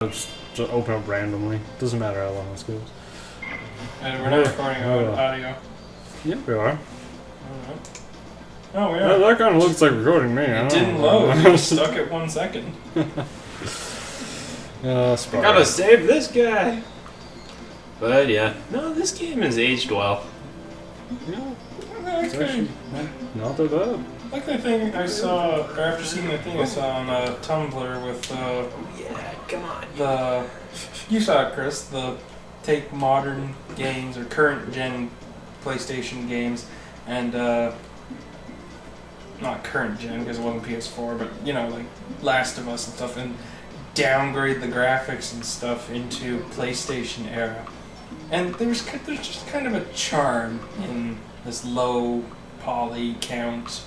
just open up randomly. Doesn't matter how long this goes. And we're not recording audio. Yeah, we are. Alright. Oh, we are. That kind of looks like recording me. It didn't load. You stuck at 1 second. I gotta save this guy. But yeah, no, this game has aged well. Yeah, It's actually not that bad. Like the thing I saw, or after seeing the thing I saw on Tumblr with Yeah, come on. you saw it, Chris, the take modern games or current gen PlayStation games and not current gen because it wasn't PS4, but you know, like Last of Us and stuff, and downgrade the graphics and stuff into PlayStation era. And there's just kind of a charm in this low poly count.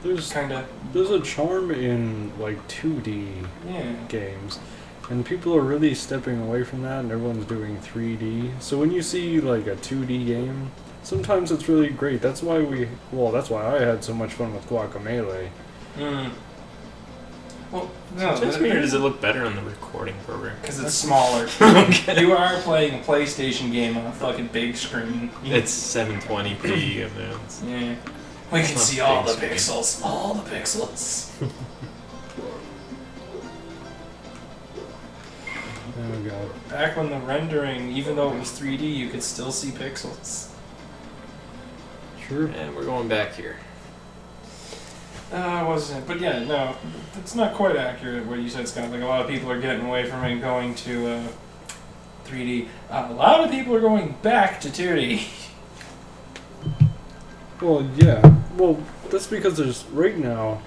There's a charm in like 2D games, and people are really stepping away from that, and everyone's doing 3D. So when you see like a 2D game, sometimes it's really great. That's why I had so much fun with Guacamelee. Well, no, Just me, or does it look better on the recording program? Because it's smaller. Okay. You are playing a PlayStation game on a fucking big screen. It's 720p and yeah. We can see all the pixels. All the pixels. Oh god. Back when the rendering, even though it was 3D, you could still see pixels. Sure. And we're going back here. Wasn't. But yeah, no, it's not quite accurate what you said, Scott. Like, a lot of people are getting away from it and going to 3D. A lot of people are going back to 2D. Well, yeah. Well, that's because there's, right now,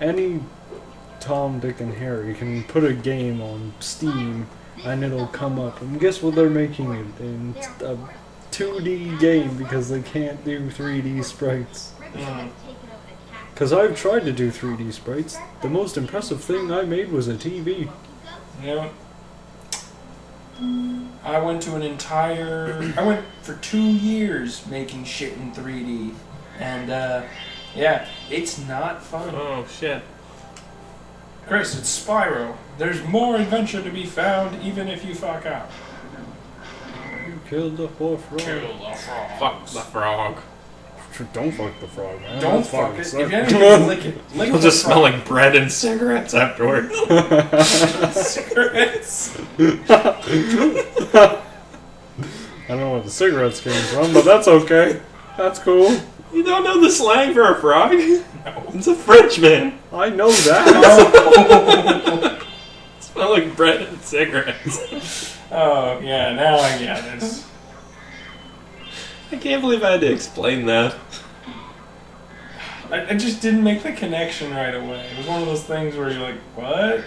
any Tom, Dick, and Harry can put a game on Steam and it'll come up. And guess what they're making it in? A 2D game because they can't do 3D sprites. Because I've tried to do 3D sprites. The most impressive thing I made was a TV. Yeah. I went for 2 years making shit in 3D. And, yeah, it's not fun. Oh, shit. Chris, it's Spyro. There's more adventure to be found even if you fuck up. You killed the poor frog. Kill the frog. Fuck the frog. Don't fuck the frog, man. Don't That's fuck it. fucking If anything, lick it. Lick It'll the just smell frog. like bread and cigarettes afterwards. Cigarettes. I don't know where the cigarettes came from, but that's okay. That's cool. You don't know the slang for a frog? No. It's a Frenchman. I know that. Smell like bread and cigarettes. Oh, yeah, now I get it. I can't believe I had to explain that. I just didn't make the connection right away. It was one of those things where you're like, what?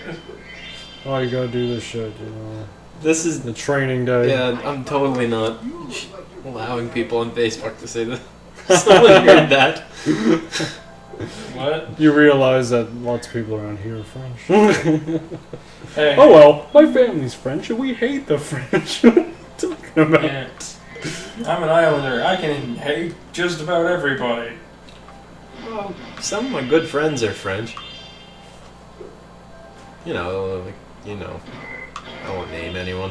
Oh, you gotta do this shit, you know. This is The training day. Yeah, I'm totally not allowing people on Facebook to say that. Someone heard that. What? You realize that lots of people around here are French. Hey. Oh well, my family's French and we hate the French. What are you talking about? Yeah. I'm an islander. I can hate just about everybody. Well, some of my good friends are French. You know, I won't name anyone.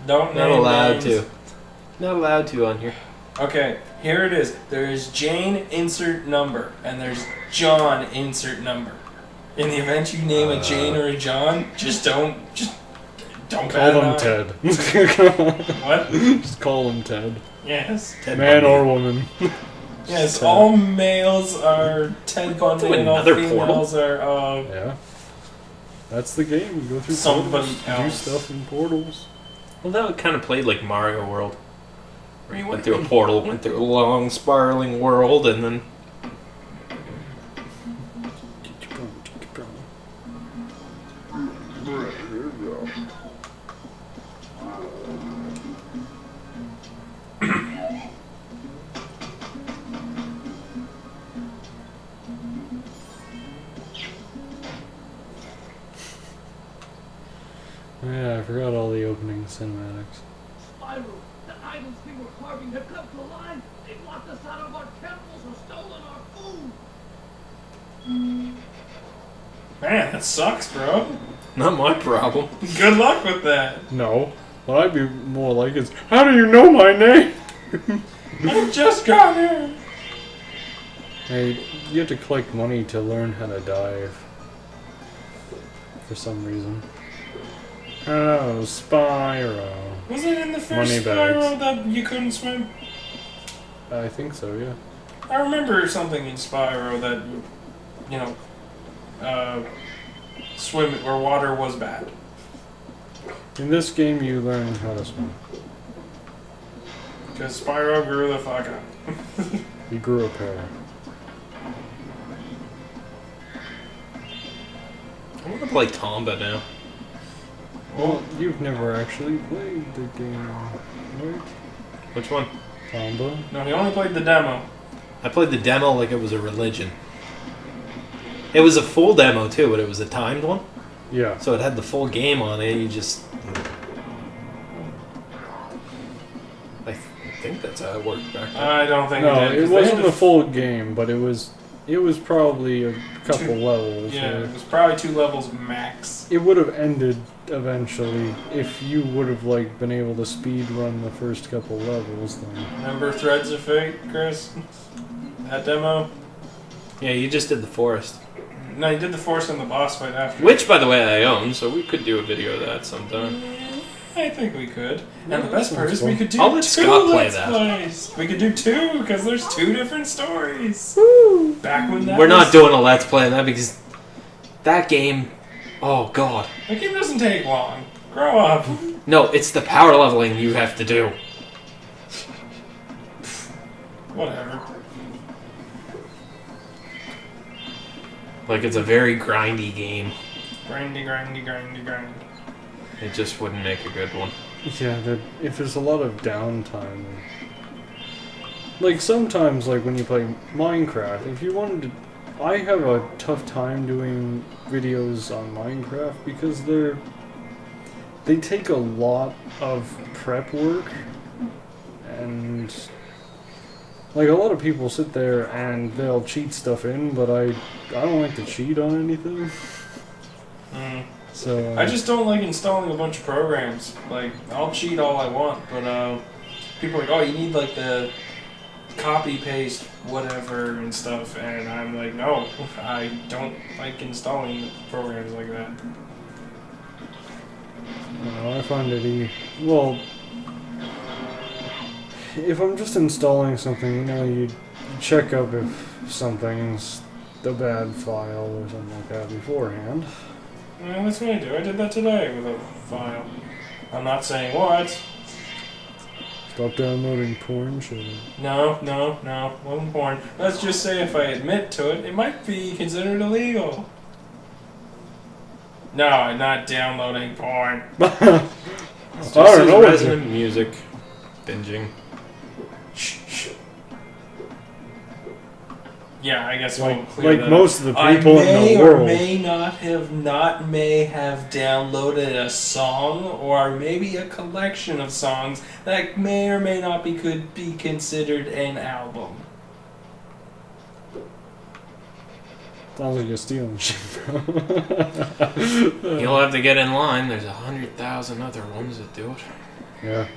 Don't Not name allowed names. to. Not allowed to on here. Okay, here it is. There is Jane, insert number, and there's John, insert number. In the event you name a Jane or a John, just don't Call bat an them eye. Ted. What? Just call them Ted. Yes. Ted Man Bundy. or woman. Yes, Ted. all males are Ted Bundy To and all another females are, Yeah. That's the game. You go through Somebody portals, else. do stuff in portals. Well, that kind of played like Mario World. Where you went through a portal, went through a long, spiraling world, and then... Yeah, I forgot all the opening cinematics. Spyro, the idols we were carving have come to life. They've locked us out of our temples and stolen our food. man, that sucks, bro. Not my problem. Good luck with that. No. What I'd be more like is, how do you know my name? I just got here. Hey, you have to collect money to learn how to dive. For some reason. I don't know, Spyro. Was it in the first Money Spyro bags. that you couldn't swim? I think so, yeah. I remember something in Spyro that, you know, swim where water was bad. In this game, you learn how to swim. Because Spyro grew the fuck up. You grew a pair. I want to play Tomba now. Well, you've never actually played the game, right? Which one? Tomba? No, he only played the demo. I played the demo like it was a religion. It was a full demo too, but it was a timed one. Yeah. So it had the full game on it. You just... I think that's how it worked back then. I don't think No, it did. it 'cause they wasn't had the to full game, but it was probably a couple levels. Yeah, where it was probably 2 levels max. it would have ended eventually if you would have like been able to speed run the first couple levels. Then Remember Threads of Fate, Chris? That demo? Yeah, you just did the forest. No, you did the force and the boss fight after. Which, by the way, I own, so we could do a video of that sometime. I think we could. Yeah, And the best that part sounds is we fun. could do I'll let 2 Scott play Let's that. Plays. We could do 2, because there's 2 different stories. Back when that We're not was- doing a Let's Play of that because that game... Oh, God. That game doesn't take long. Grow up. No, it's the power leveling you have to do. Whatever. Like, it's a very grindy game. Grindy, grindy, grindy, grindy. It just wouldn't make a good one. yeah, if there's a lot of downtime, like sometimes like when you play Minecraft, if you wanted to, I have a tough time doing videos on Minecraft because they take a lot of prep work, and like a lot of people sit there and they'll cheat stuff in, but I don't like to cheat on anything. Mm. So I just don't like installing a bunch of programs. Like, I'll cheat all I want, but people are like, oh, you need like the copy paste whatever and stuff, and I'm like, no, I don't like installing programs like that. I find it well, if I'm just installing something, you check up if something's a bad file or something like that beforehand. Well, that's what I do. I did that today with a file. I'm not saying what. Stop downloading porn shit. No, wasn't porn. Let's just say if I admit to it, it might be considered illegal. No, I'm not downloading porn. It's just I don't know what resonant music. Binging. Shh. Yeah, I guess Like- we'll clear like that most up. of the people in the I may world. or may not have downloaded a song or maybe a collection of songs that may or may not could be considered an album. Sounds like you're stealing shit, bro. You'll have to get in line. There's 100,000 other ones that do it. Yeah.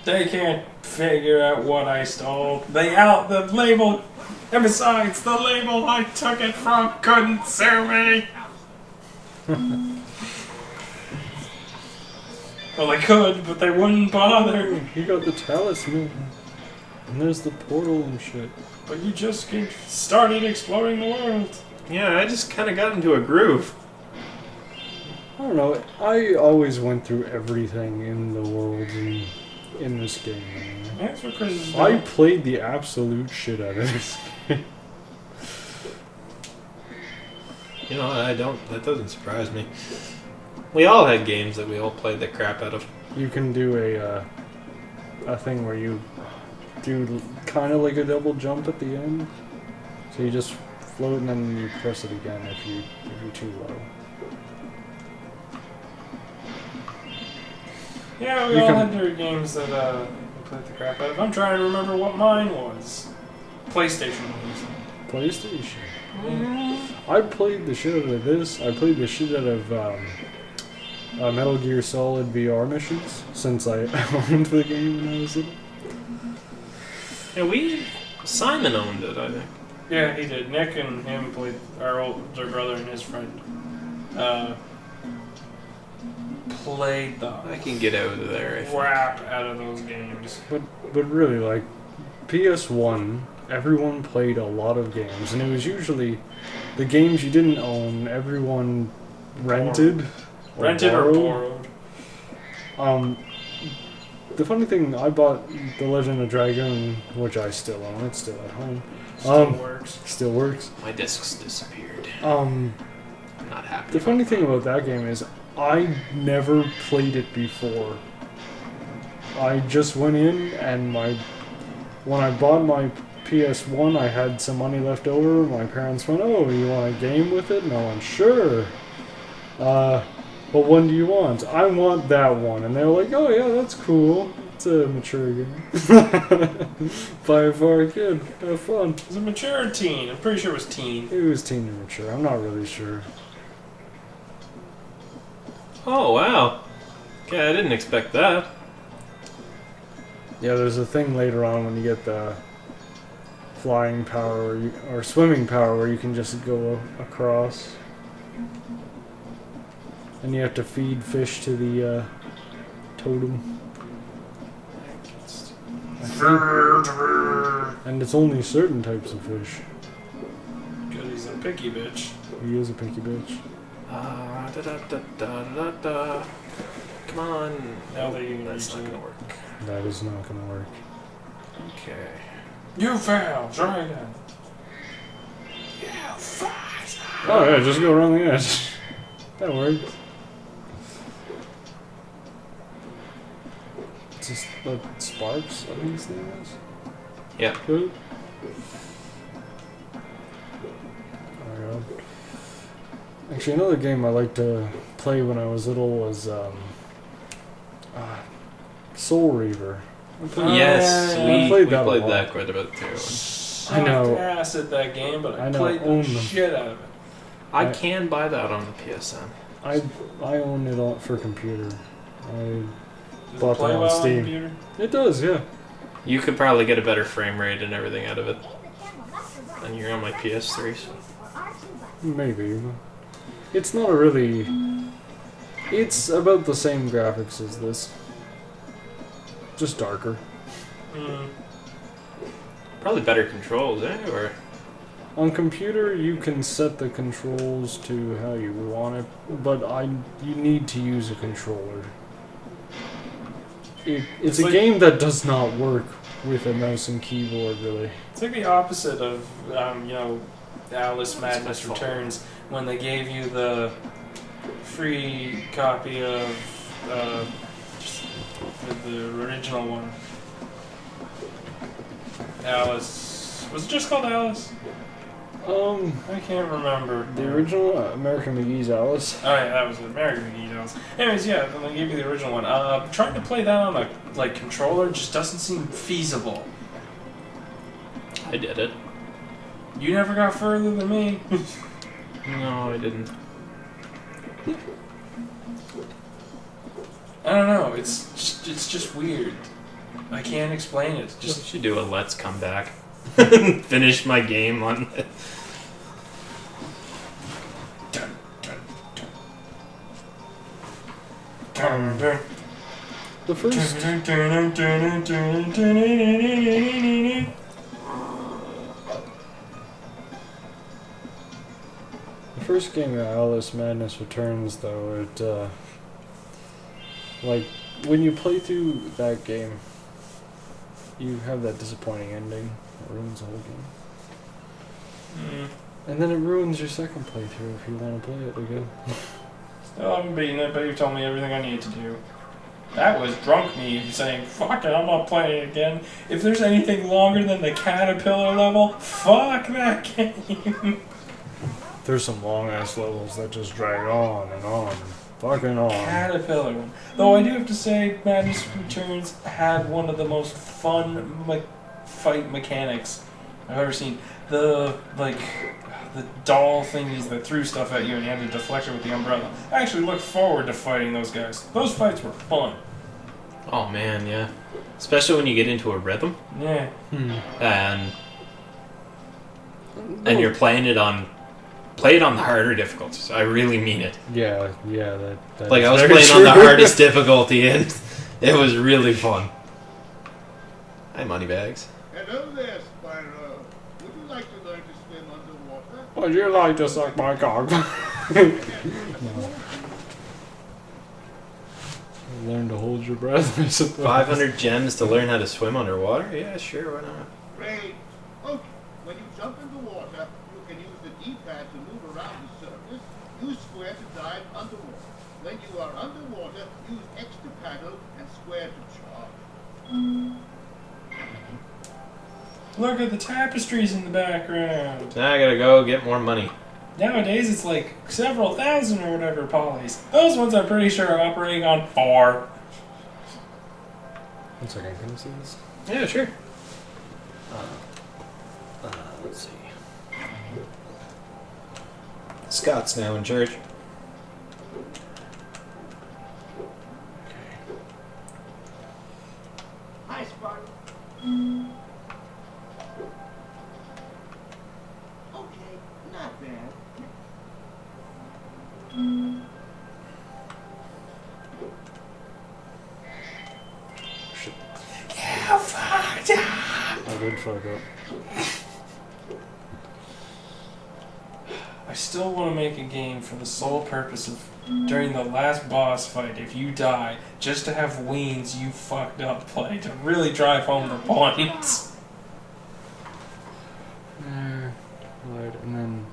They can't figure out what I stole. The label, and besides, the label I took it from couldn't sue me. Well, they could, but they wouldn't bother. You got the talisman. And there's the portal and shit. But you just started exploring the world. Yeah, I just kind of got into a groove. I don't know. I always went through everything in the world in this game. That's what Chris is I doing. played the absolute shit out of this game. You know, that doesn't surprise me. We all had games that we all played the crap out of. You can do a thing where you do kind of like a double jump at the end. So you just float and then you press it again if you're too low. Yeah, we You all can- had their games that we played the crap out of. I'm trying to remember what mine was. PlayStation was. PlayStation. I played the shit out of this. I played the shit out of Metal Gear Solid VR missions since I owned the game when I was little. Yeah, Simon owned it, I think. Yeah, he did. Nick and him played their brother and his friend. Played the I can get out of there. I think. crap out of those games. But really, like, PS1, everyone played a lot of games, and it was usually the games you didn't own, everyone rented. Rented or borrowed. The funny thing, I bought The Legend of Dragoon, which I still own. It's still at home. Still works. Still works. My discs disappeared. Um, I'm not happy. the funny thing about that game is I never played it before. I just went in and when I bought my PS1, I had some money left over. My parents went, "Oh, you want a game with it?" And I went, "Sure. What one do you want?" "I want that one." And they were like, "Oh yeah, that's cool. It's a mature game." Buy it for a kid. Have fun. It was a mature teen. I'm pretty sure it was teen. It was teen and mature. I'm not really sure. Oh, wow. Okay, I didn't expect that. Yeah, there's a thing later on when you get the flying power or swimming power where you can just go across. And you have to feed fish to the totem. And it's only certain types of fish. Because he's a picky bitch. He is a picky bitch. Da. Come on. Now that you That's not gonna work. That is not gonna work. Okay. You failed. Try again. Oh yeah, just go around the edge. That worked. It's just what Sparks, I think his name is. Yeah. Good. Oh my god. Actually, another game I liked to play when I was little was Soul Reaver. Yes, yeah, we played played that a lot. that quite a bit too. I know. Ass at that game, but I I know, played own the them. shit out of it. I I- can buy that on the PSN. I own it all for computer. Does Bought it play them on well on Steam. computer? It does, yeah. You could probably get a better frame rate and everything out of it than you're on my PS3. So. Maybe. It's not a really... It's about the same graphics as this. Just darker. Probably better controls, eh? Or On computer, you can set the controls to how you want it, but you need to use a controller. It's a like- game that does not work with a mouse and keyboard, really. It's like the opposite of, Alice Madness fault. Returns when they gave you the free copy of just the original one. Alice. Was it just called Alice? I can't remember. The original American McGee's Alice. Oh yeah, that was it. American McGee Alice. Anyways, yeah, then they gave you the original one. Trying to play that on a controller just doesn't seem feasible. I did it. You never got further than me. No, I didn't. I don't know. It's just weird. I can't explain it. Just Just should do a let's come back. Finish my game on it. dun, dun, dun. Dun, dun, The first... dun, dun, dun, dun, dun, dun. The first game of Alice Madness Returns, though, it, when you play through that game, you have that disappointing ending. It ruins the whole game. And then it ruins your second playthrough if you want to play it again. Still haven't beaten it, but you've told me everything I need to do. That was drunk me saying, fuck it, I'm not playing it again. If there's anything longer than the caterpillar level, fuck that game. There's some long-ass levels that just drag on and on and fucking on. Caterpillar one. Though I do have to say, Madness Returns had one of the most fun fight mechanics I've ever seen. The the doll thingies that threw stuff at you and you had to deflect it with the umbrella. I actually look forward to fighting those guys. Those fights were fun. Oh man, yeah. Especially when you get into a rhythm Yeah. and you're playing it on. Play it on the harder difficulties. I really mean it. Yeah, that Like is I was very playing true. on the hardest difficulty and it was really fun. Hi, Moneybags. Hello there, Spyro. Would you like to learn to swim underwater? Would you like to suck my cock? Learn to hold your breath, I suppose. 500 gems to learn how to swim underwater? Yeah, sure, why not? Great. Okay. When you jump into water, you can use the D-pad to move around the surface. Use square to dive underwater. When you are underwater, use X to paddle and square to charge. Look at the tapestries in the background. Now I gotta go get more money. Nowadays it's like several thousand or whatever polys. Those ones I'm pretty sure are operating on 4. 1 second, can I see this? Yeah, sure. Let's see. Scott's now in charge. Hi, Spyro. Okay, not bad. Shit. Yeah, fucked up. I did fuck up. I still want to make a game for the sole purpose of, during the last boss fight, if you die, just to have Ween's You Fucked Up play to really drive home the points. Right, and then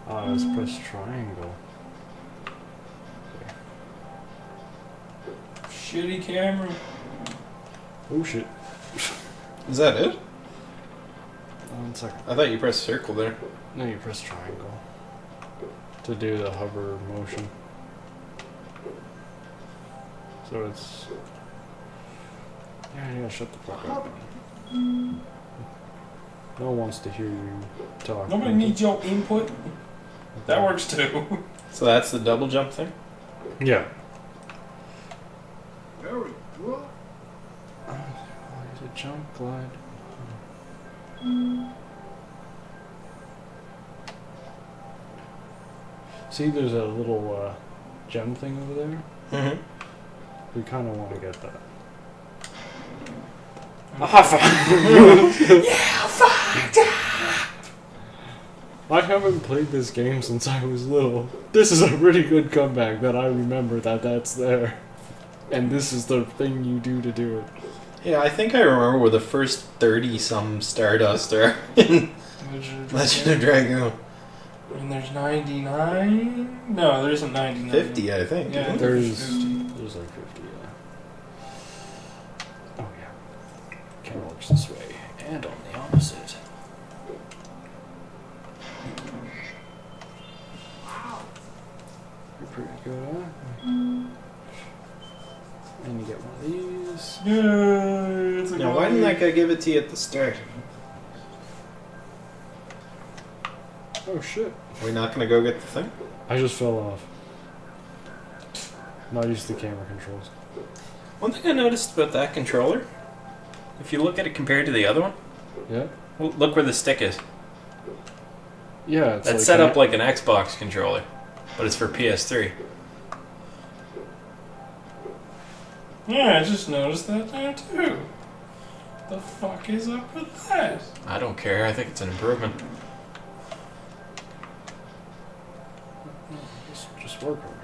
let's press triangle. Shitty camera. Oh shit. Is that it? 1 second. I thought you pressed circle there. No, you press triangle to do the hover motion. So it's... Yeah, shut the fuck up. No one wants to hear you talk. Nobody needs your input. That works too. So that's the double jump thing? Yeah. Very good. Is it jump, glide? See, there's a little gem thing over there. Mm-hmm. We kind of want to get that. I haven't played this game since I was little. This is a really good comeback that I remember that's there. And this is the thing you do to do it. Yeah, I think I remember where the first 30-some Stardust are in Legend of Dragoon. And there's 99? No, there isn't 99. 50, I think. Yeah, There's 50. like 50, yeah. Oh yeah. Camera works this way. And on the opposite. You're pretty good, huh? And you get one of these. Yay, it's a Now, why didn't that guy give it to you at the start? Oh shit. Are we not going to go get the thing? I just fell off. Not used to camera controls. One thing I noticed about that controller, if you look at it compared to the other one, Yeah? well, look where the stick is. Yeah, it's That's like set up like an Xbox controller, but it's for PS3. Yeah, I just noticed that now too. The fuck is up with that? I don't care. I think it's an improvement. Just work on me.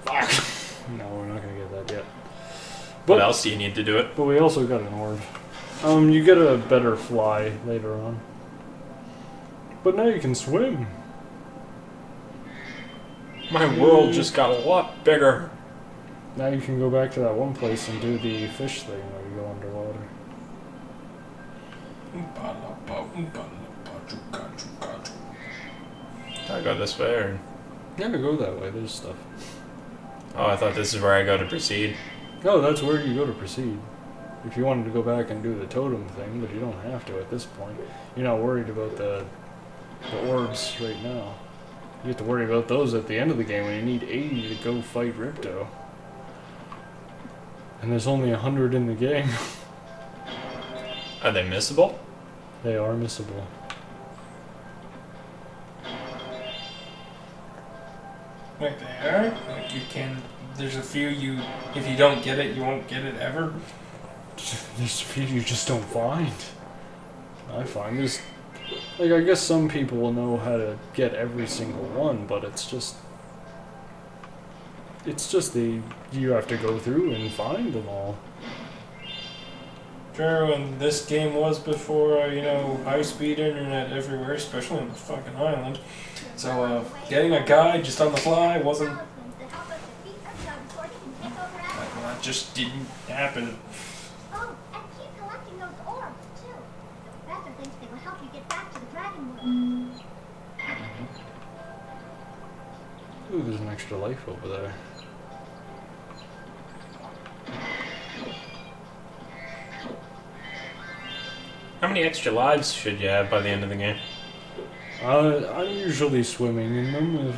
Fuck. No, we're not gonna get that yet. What else do you need to do it? But we also got an orb. You get a better fly later on. But now you can swim. My world just got a lot bigger. Now you can go back to that one place and do the fish thing where you go underwater. I go this way, or... Yeah, go that way. There's stuff. Oh, I thought this is where I go to proceed. No, that's where you go to proceed. if you wanted to go back and do the totem thing, but you don't have to at this point. You're not worried about the orbs right now. You have to worry about those at the end of the game when you need 80 to go fight Ripto. And there's only 100 in the game. Are they missable? They are missable. Right there. Like you can. There's a few you. If you don't get it, you won't get it ever. There's a few you just don't find. I find there's... Like, I guess some people will know how to get every single one, but it's just... It's just you have to go through and find them all. True, and this game was before, high-speed internet everywhere, especially on the fucking island. So, getting a guide just on the fly wasn't... That just didn't happen. Oh, and keep collecting those orbs, too. The professor thinks they will help you get back to the dragon world. Ooh, there's an extra life over there. How many extra lives should you have by the end of the game? I'm usually swimming in them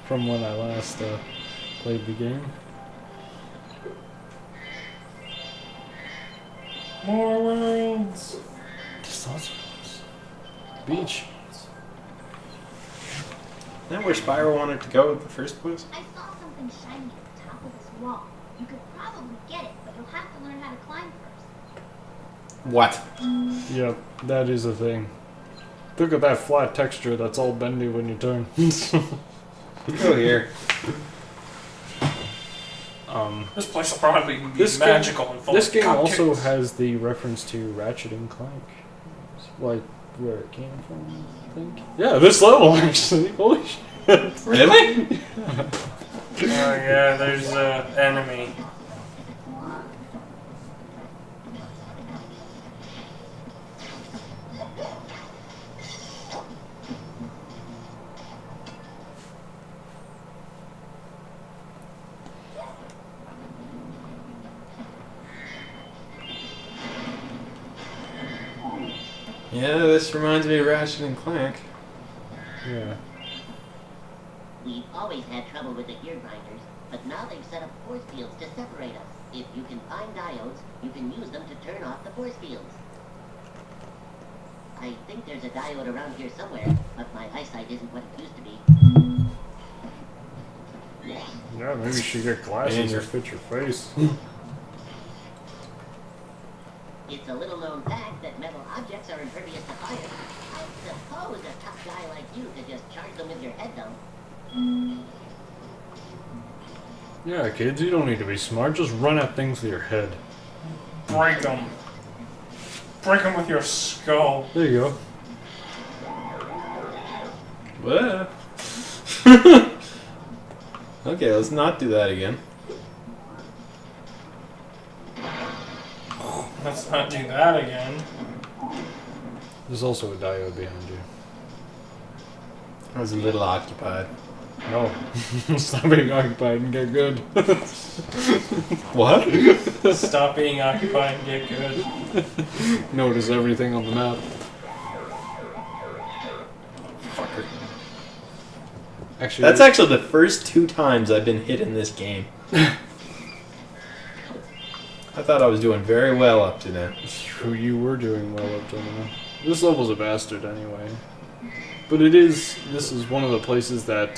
from when I last played the game. More worlds! Just lots of those. Beach. Isn't that where Spyro wanted to go in the first place? I saw something shiny at the top of this wall. You could probably get it, but you'll have to learn how to climb first. What? Yep, that is a thing. Look at that flat texture that's all bendy when you turn. Go here. This place will probably be This magical and full This of game cupcakes. also has the reference to Ratchet and Clank. Like, where it came from, I think. Yeah, this level, actually. Holy shit. Really? Oh yeah, there's an enemy. Yeah, this reminds me of Ratchet and Clank. Yeah. We've always had trouble with the gear grinders, but now they've set up force fields to separate us. If you can find diodes, you can use them to turn off the force fields. I think there's a diode around here somewhere, but my eyesight isn't what it used to be. Yeah, maybe you should get glasses that fit your face. It's a little known fact that metal objects are impervious to fire. I suppose a tough guy like you could just charge them with your head, though. Yeah, kids, you don't need to be smart. Just run at things with your head. Break them. Break them with your skull. There you go. What? Okay, let's not do that again. Let's not do that again. There's also a diode behind you. I was a little occupied. No. Stop being occupied and get good. What? Stop being occupied and get good. Notice everything on the map. Fucker. Actually, That's actually the first 2 times I've been hit in this game. I thought I was doing very well up to now. You were doing well up till now. This level's a bastard anyway. But this is one of the places that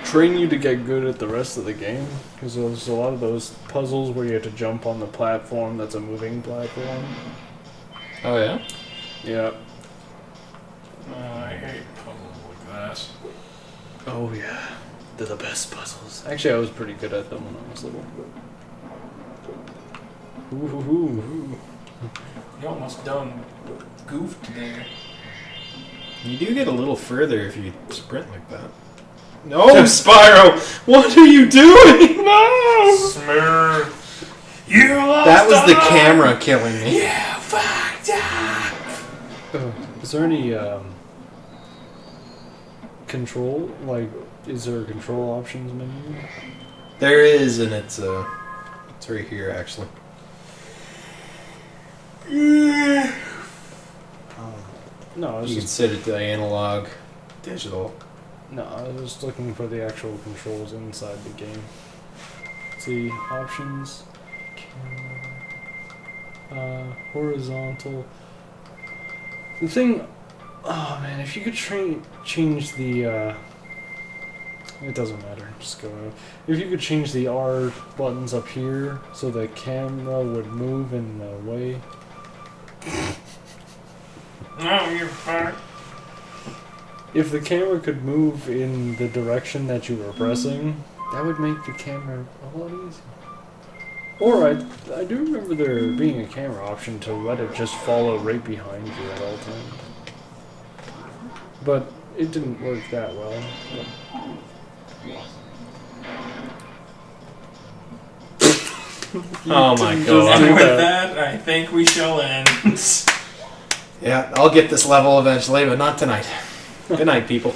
train you to get good at the rest of the game. Because there's a lot of those puzzles where you have to jump on the platform that's a moving platform. Oh yeah? Yeah. I hate puzzles like that. Oh yeah. They're the best puzzles. Actually, I was pretty good at them when I was little. Ooh. You almost done goofed there. You do get a little further if you sprint like that. No, Spyro! What are you doing? No! Smurf. You lost That was the all. camera killing me. You fucked up. Is there any control? Like, is there a control options menu? There is, and it's right here actually. No, I was You can just set it to analog, digital. no, I was just looking for the actual controls inside the game. See options, camera, horizontal. The thing, oh man, if you could change the, it doesn't matter. Just go out. If you could change the R buttons up here so the camera would move in the way. No, you're fine. If the camera could move in the direction that you were pressing, that would make the camera a lot easier. Or I do remember there being a camera option to let it just follow right behind you at all times. But it didn't work that well. Oh my Just god. And do with that. that, I think we shall end. Yeah, I'll get this level eventually, but not tonight. Good night, people.